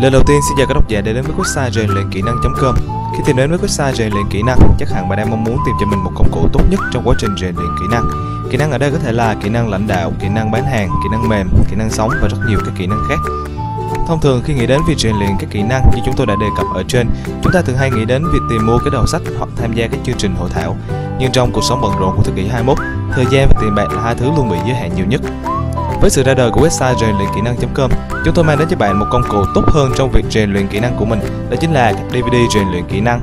Lời đầu tiên xin chào các độc giả đã đến với website rèn luyện kỹ năng.com. Khi tìm đến với website rèn luyện kỹ năng, chắc hẳn bạn đang mong muốn tìm cho mình một công cụ tốt nhất trong quá trình rèn luyện kỹ năng. Kỹ năng ở đây có thể là kỹ năng lãnh đạo, kỹ năng bán hàng, kỹ năng mềm, kỹ năng sống và rất nhiều các kỹ năng khác. Thông thường khi nghĩ đến việc rèn luyện các kỹ năng như chúng tôi đã đề cập ở trên, chúng ta thường hay nghĩ đến việc tìm mua cái đầu sách hoặc tham gia các chương trình hội thảo. Nhưng trong cuộc sống bận rộn của thế kỷ 21, thời gian và tiền bạc là hai thứ luôn bị giới hạn nhiều nhất. Với sự ra đời của website rèn luyện kỹ năng.com, chúng tôi mang đến cho bạn một công cụ tốt hơn trong việc rèn luyện kỹ năng của mình, đó chính là các DVD rèn luyện kỹ năng.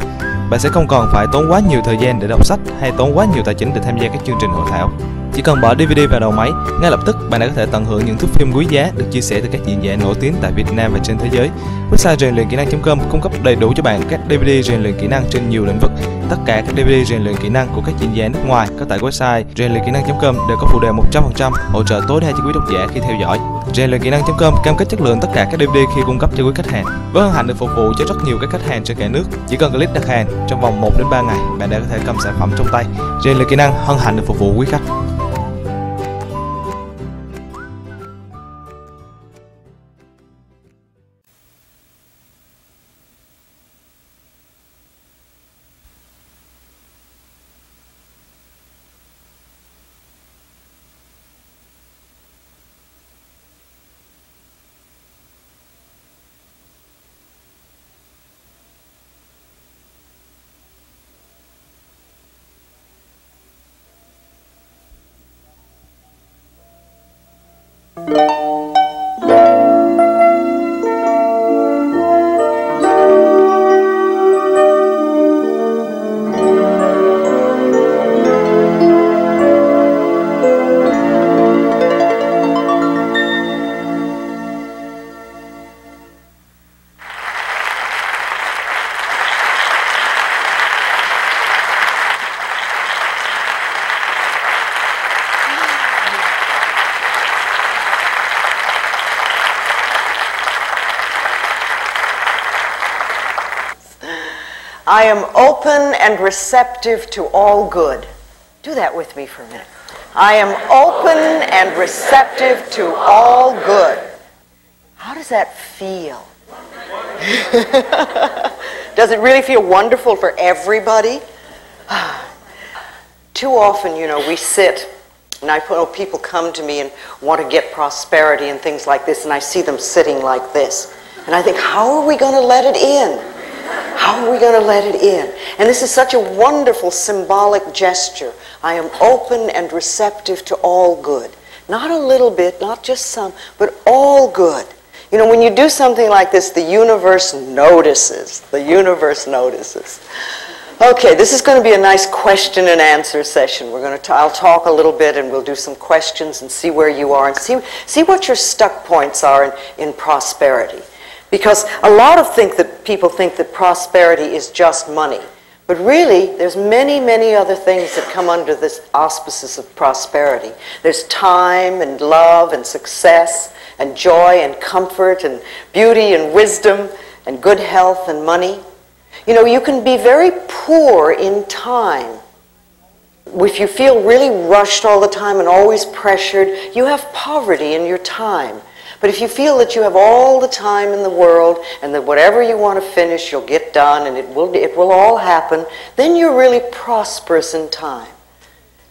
Bạn sẽ không còn phải tốn quá nhiều thời gian để đọc sách hay tốn quá nhiều tài chính để tham gia các chương trình hội thảo. Chỉ cần bỏ DVD vào đầu máy, ngay lập tức bạn đã có thể tận hưởng những thước phim quý giá được chia sẻ từ các diễn giả nổi tiếng tại Việt Nam và trên thế giới. Website rèn luyện kỹ năng.com cung cấp đầy đủ cho bạn các DVD rèn luyện kỹ năng trên nhiều lĩnh vực. Tất cả các DVD rèn luyện kỹ năng của các diễn giả nước ngoài có tại website rèn luyện kỹ năng.com đều có phụ đề 100% hỗ trợ tối đa cho quý độc giả khi theo dõi. Rèn luyện kỹ năng.com cam kết chất lượng tất cả các DVD khi cung cấp cho quý khách hàng. Với hân hạnh được phục vụ cho rất nhiều các khách hàng trên cả nước. Chỉ cần click đặt hàng, trong vòng 1 đến 3 ngày, bạn đã có thể cầm sản phẩm trong tay. Rèn luyện kỹ năng hân hạnh được phục vụ quý khách. I am open and receptive to all good. Do that with me for a minute. I am open and receptive to all good. How does that feel? Does it really feel wonderful for everybody? Too often, you know, we sit, and people come to me and want to get prosperity and things like this, and I see them sitting like this. And I think, how are we going to let it in? How are we going to let it in? And this is such a wonderful symbolic gesture. I am open and receptive to all good. Not a little bit, not just some, but all good. You know, when you do something like this, the universe notices. The universe notices. Okay, this is going to be a nice question and answer session. I'll talk a little bit and we'll do some questions and see where you are and see what your stuck points are in prosperity. Because a lot of people think that prosperity is just money. But really, there's many, many other things that come under this auspices of prosperity. There's time and love and success and joy and comfort and beauty and wisdom and good health and money. You know, you can be very poor in time. If you feel really rushed all the time and always pressured, you have poverty in your time. But if you feel that you have all the time in the world and that whatever you want to finish, you'll get done and it will all happen, then you're really prosperous in time.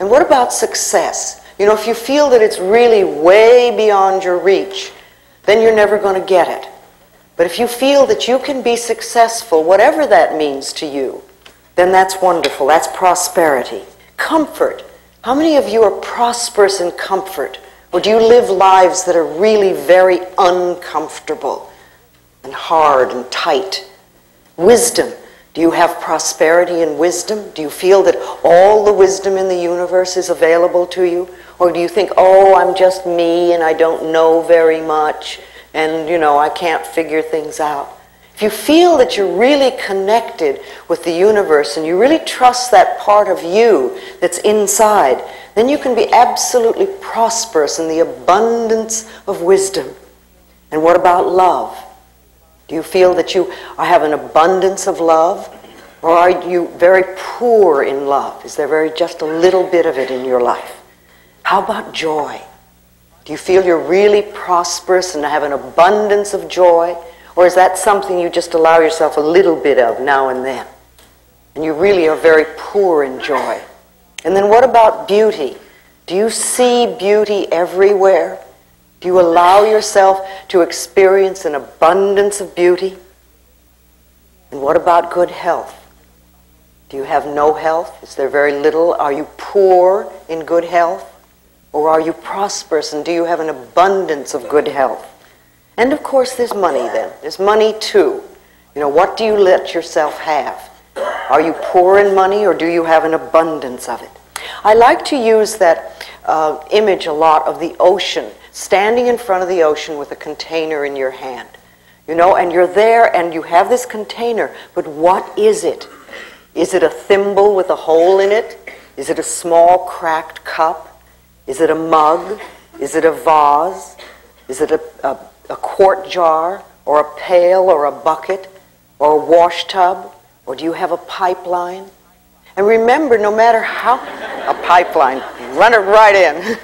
And what about success? You know, if you feel that it's really way beyond your reach, then you're never going to get it. But if you feel that you can be successful, whatever that means to you, then that's wonderful. That's prosperity. Comfort. How many of you are prosperous in comfort? Or do you live lives that are really very uncomfortable and hard and tight? Wisdom. Do you have prosperity in wisdom? Do you feel that all the wisdom in the universe is available to you? Or do you think, oh, I'm just me and I don't know very much and, you know, I can't figure things out? If you feel that you're really connected with the universe and you really trust that part of you that's inside, then you can be absolutely prosperous in the abundance of wisdom. And what about love? Do you feel that you have an abundance of love? Or are you very poor in love? Is there just a little bit of it in your life? How about joy? Do you feel you're really prosperous and have an abundance of joy? Or is that something you just allow yourself a little bit of now and then? And you really are very poor in joy. And then what about beauty? Do you see beauty everywhere? Do you allow yourself to experience an abundance of beauty? And what about good health? Do you have no health? Is there very little? Are you poor in good health? Or are you prosperous and do you have an abundance of good health? And of course there's money then. There's money too. You know, what do you let yourself have? Are you poor in money or do you have an abundance of it? I like to use that image a lot of the ocean, standing in front of the ocean with a container in your hand. You know, and you're there and you have this container, but what is it? Is it a thimble with a hole in it? Is it a small cracked cup? Is it a mug? Is it a vase? Is it a quart jar or a pail or a bucket or a wash tub? Or do you have a pipeline? And remember, no matter how... A pipeline. Run it right in.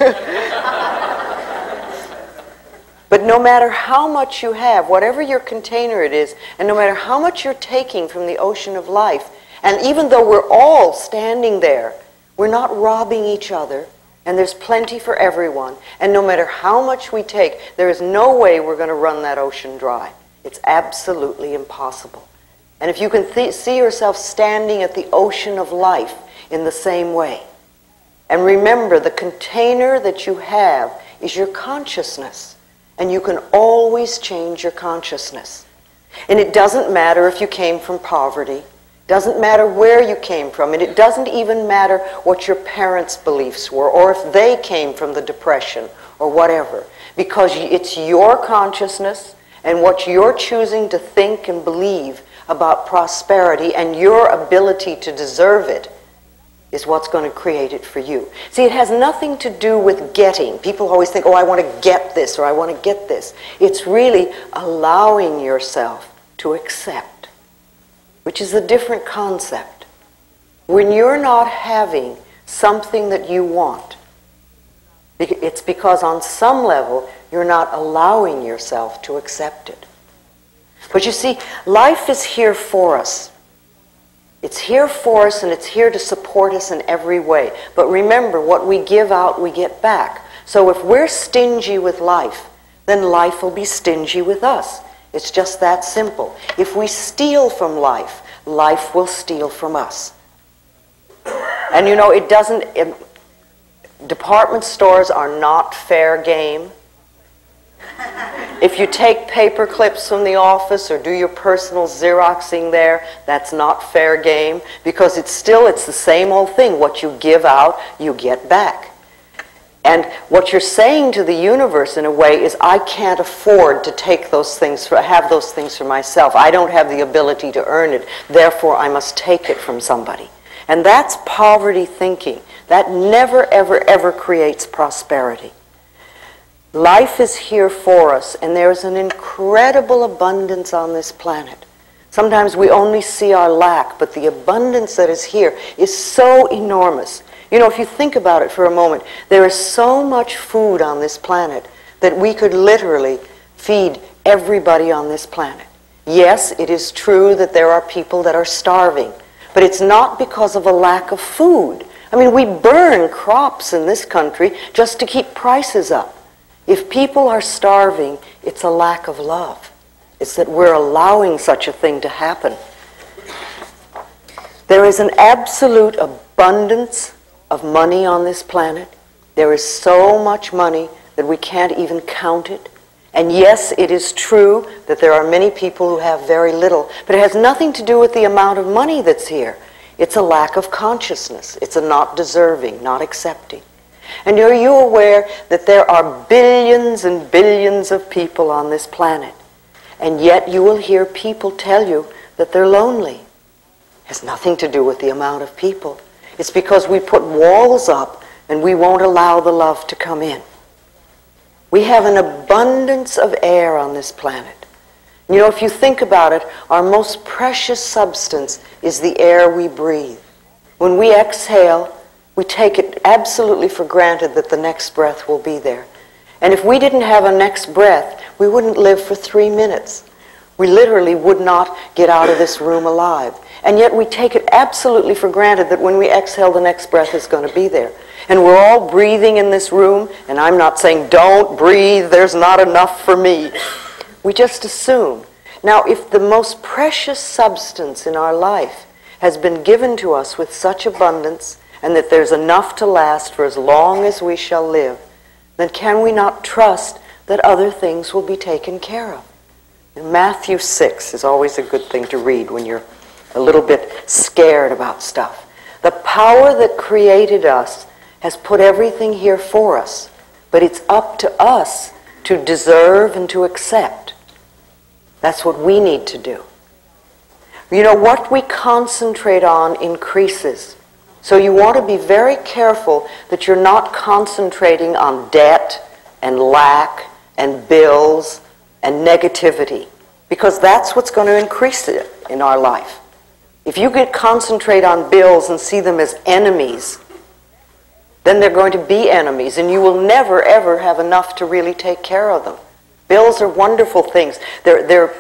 But no matter how much you have, whatever your container it is, and no matter how much you're taking from the ocean of life, and even though we're all standing there, we're not robbing each other, and there's plenty for everyone, and no matter how much we take, there is no way we're going to run that ocean dry. It's absolutely impossible. And if you can see yourself standing at the ocean of life in the same way, and remember the container that you have is your consciousness, and you can always change your consciousness. And it doesn't matter if you came from poverty, doesn't matter where you came from, and it doesn't even matter what your parents' beliefs were, or if they came from the Depression, or whatever. Because it's your consciousness, and what you're choosing to think and believe about prosperity, and your ability to deserve it, is what's going to create it for you. See, it has nothing to do with getting. People always think, oh, I want to get this, or I want to get this. It's really allowing yourself to accept, which is a different concept. When you're not having something that you want, it's because on some level you're not allowing yourself to accept it. But you see, life is here for us. It's here for us and it's here to support us in every way. But remember, what we give out, we get back. So if we're stingy with life, then life will be stingy with us. It's just that simple. If we steal from life, life will steal from us. And you know, department stores are not fair game. If you take paper clips from the office or do your personal Xeroxing there, that's not fair game, because it's the same old thing. What you give out, you get back. And what you're saying to the universe in a way is, I can't afford to take those things, have those things for myself. I don't have the ability to earn it, therefore I must take it from somebody. And that's poverty thinking. That never, ever, ever creates prosperity. Life is here for us, and there's an incredible abundance on this planet. Sometimes we only see our lack, but the abundance that is here is so enormous. You know, if you think about it for a moment, there is so much food on this planet that we could literally feed everybody on this planet. Yes, it is true that there are people that are starving, but it's not because of a lack of food. I mean, we burn crops in this country just to keep prices up. If people are starving, it's a lack of love. It's that we're allowing such a thing to happen. There is an absolute abundance of money on this planet. There is so much money that we can't even count it. And yes, it is true that there are many people who have very little, but it has nothing to do with the amount of money that's here. It's a lack of consciousness. It's a not deserving, not accepting. And are you aware that there are billions and billions of people on this planet? And yet you will hear people tell you that they're lonely. It has nothing to do with the amount of people. It's because we put walls up and we won't allow the love to come in. We have an abundance of air on this planet. You know, if you think about it, our most precious substance is the air we breathe. When we exhale, we take it absolutely for granted that the next breath will be there. And if we didn't have a next breath, we wouldn't live for 3 minutes. We literally would not get out of this room alive. And yet we take it absolutely for granted that when we exhale, the next breath is going to be there. And we're all breathing in this room, and I'm not saying don't breathe, there's not enough for me. We just assume. Now, if the most precious substance in our life has been given to us with such abundance, and that there's enough to last for as long as we shall live, then can we not trust that other things will be taken care of? And Matthew 6 is always a good thing to read when you're a little bit scared about stuff. The power that created us has put everything here for us, but it's up to us to deserve and to accept. That's what we need to do. You know, what we concentrate on increases. So you want to be very careful that you're not concentrating on debt and lack and bills and negativity, because that's what's going to increase it in our life. If you concentrate on bills and see them as enemies, then they're going to be enemies, and you will never, ever have enough to really take care of them. Bills are wonderful things. They're